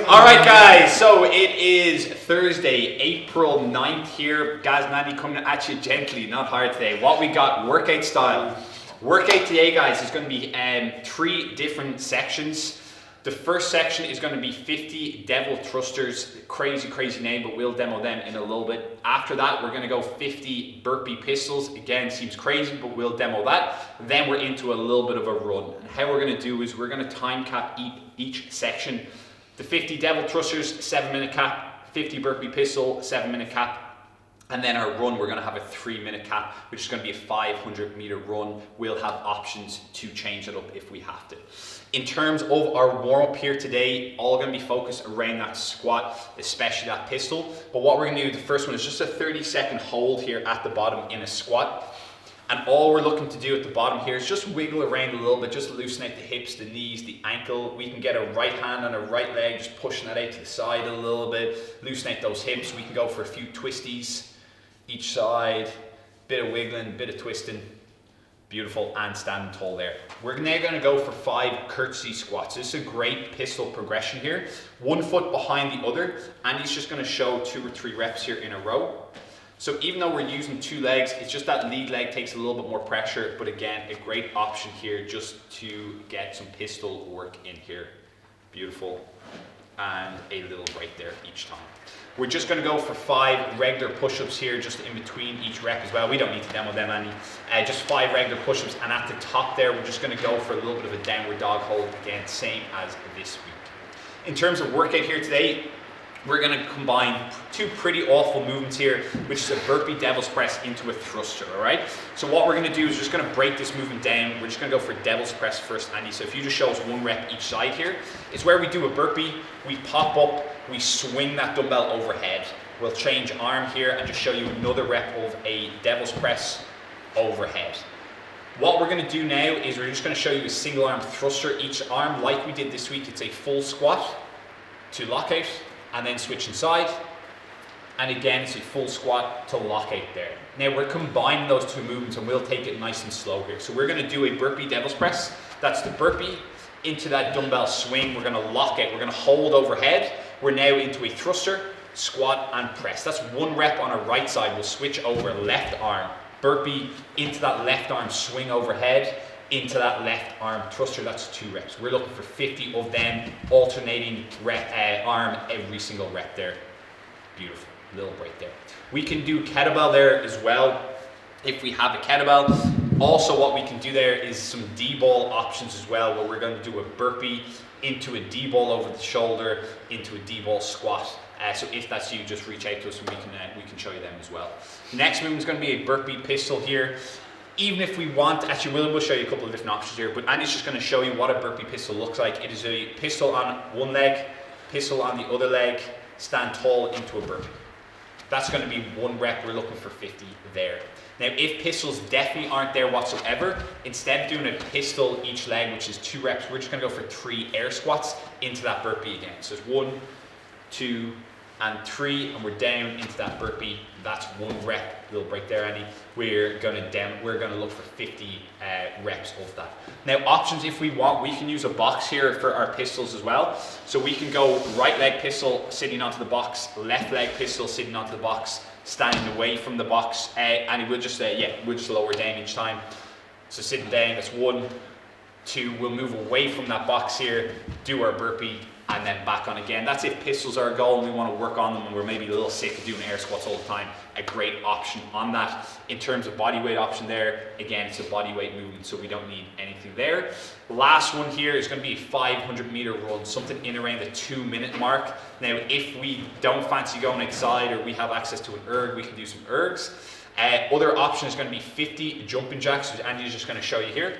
All right, guys, so it is Thursday, April 9th here. Gaz and Andy coming at you gently, not hard today. What we got, workout style. Workout today, guys, is going to be 3 different sections. The first section is going to be 50 devil thrusters. Crazy name, but we'll demo them in a little bit. After that, we're going to go 50 burpee pistols. Again, seems crazy, but we'll demo that. Then we're into a little bit of a run. And how we're going to do is we're going to time cap each section. The 50 devil thrusters, 7-minute cap. 50 burpee pistol, 7-minute cap. And then our run, we're going to have a 3-minute cap, which is going to be a 500-meter run. We'll have options to change it up if we have to. In terms of our warm-up here today, all going to be focused around that squat, especially that pistol. But what we're going to do, the first one is just a 30-second hold here at the bottom in a squat. And all we're looking to do at the bottom here is just wiggle around a little bit, just loosen out the hips, the knees, the ankle. We can get a right hand on a right leg, just pushing that out to the side a little bit, loosen out those hips. We can go for a few twisties each side, bit of wiggling, bit of twisting. Beautiful, and standing tall there. We're now going to go for 5 curtsy squats. This is a great pistol progression here. 1 foot behind the other, and he's just going to show 2 or 3 reps here in a row. So even though we're using 2 legs, it's just that lead leg takes a little bit more pressure, but again, a great option here just to get some pistol work in here. Beautiful, and a little break there each time. We're just going to go for 5 regular push-ups here, just in between each rep as well. We don't need to demo them any. Just 5 regular push-ups, and at the top there, we're just going to go for a little bit of a downward dog hold, again, same as this week. In terms of workout here today, we're going to combine 2 pretty awful movements here, which is a burpee devil's press into a thruster, all right? So what we're going to do is just going to break this movement down. We're just going to go for devil's press first, Andy. So if you just show us 1 rep each side here, it's where we do a burpee, we pop up, we swing that dumbbell overhead. We'll change arm here and just show you another rep of a devil's press overhead. What we're going to do now is we're just going to show you a single arm thruster each arm like we did this week. It's a full squat to lockout, and then switch inside, and again it's a full squat to lockout there. Now we're combining those 2 movements, and we'll take it nice and slow here. So we're going to do a burpee devil's press. That's the burpee into that dumbbell swing. We're going to lock it, we're going to hold overhead. We're now into a thruster, squat, and press. That's 1 rep on our right side. We'll switch over, left arm, burpee into that left arm swing overhead, into that left arm thruster. That's 2 reps. We're looking for 50 of them, alternating arm every single rep there. Beautiful, little break there. We can do kettlebell there as well if we have a kettlebell. Also what we can do there is some D-ball options as well, where we're going to do a burpee into a D-ball over the shoulder, into a D-ball squat. So if that's you, just reach out to us and we can show you them as well. Next movement is going to be a burpee pistol here. Even if we want, actually we'll show you a couple of different options here, but Andy's just going to show you what a burpee pistol looks like. It is a pistol on 1 leg, pistol on the other leg, stand tall into a burpee. That's going to be 1 rep. We're looking for 50 there. Now if pistols definitely aren't there whatsoever, instead of doing a pistol each leg, which is 2 reps, we're just going to go for 3 air squats into that burpee again. So it's 1, 2, and 3, and we're down into that burpee. That's 1 rep. Little break there, Andy. We're going to look for 50 reps of that. Now options, if we want, we can use a box here for our pistols as well. So we can go right leg pistol sitting onto the box, left leg pistol sitting onto the box, standing away from the box, and we'll just lower down each time. So sitting down, that's 1, 2. We'll move away from that box here, do our burpee, and then back on again. That's if pistols are a goal and we want to work on them and we're maybe a little sick of doing air squats all the time. A great option on that. In terms of body weight option there, again, it's a body weight movement, so we don't need anything there. Last one here is going to be a 500-meter run, something in around the 2-minute mark. Now, if we don't fancy going outside or we have access to an erg, we can do some ergs. Other option is going to be 50 jumping jacks, which Andy's just going to show you here.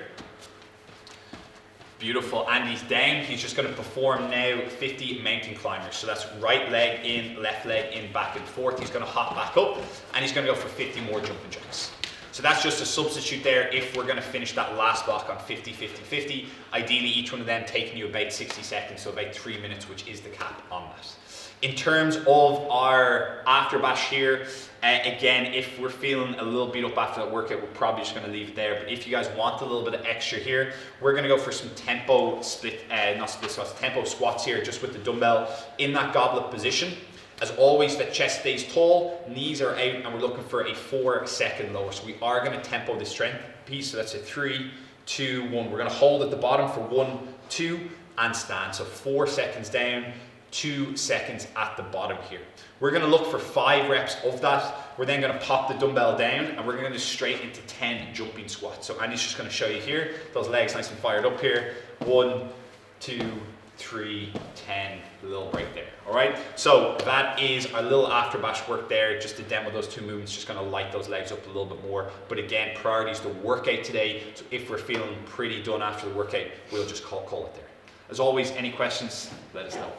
Beautiful, Andy's down. He's just going to perform now 50 mountain climbers. So that's right leg in, left leg in, back and forth. He's going to hop back up, and he's going to go for 50 more jumping jacks. So that's just a substitute there if we're gonna finish that last block on 50, 50, 50. Ideally, each one of them taking you about 60 seconds, so about 3 minutes, which is the cap on that. In terms of our after bash here, again, if we're feeling a little beat up after that workout, we're probably just gonna leave it there. But if you guys want a little bit of extra here, we're gonna go for some tempo tempo squats here, just with the dumbbell in that goblet position. As always, the chest stays tall, knees are out, and we're looking for a 4-second lower. So we are gonna tempo the strength piece. So that's a 3, 2, 1. We're gonna hold at the bottom for 1, 2, and stand. So 4 seconds down, 2 seconds at the bottom here. We're gonna look for 5 reps of that. We're then gonna pop the dumbbell down and we're gonna go straight into 10 jumping squats. So Andy's just gonna show you here, those legs nice and fired up here. 1, 2, 3, 10, a little break there. All right, so that is our little after bash work there, just to demo those 2 movements, just gonna light those legs up a little bit more. But again, priority is the workout today. So if we're feeling pretty done after the workout, we'll just call it there. As always, any questions, let us know.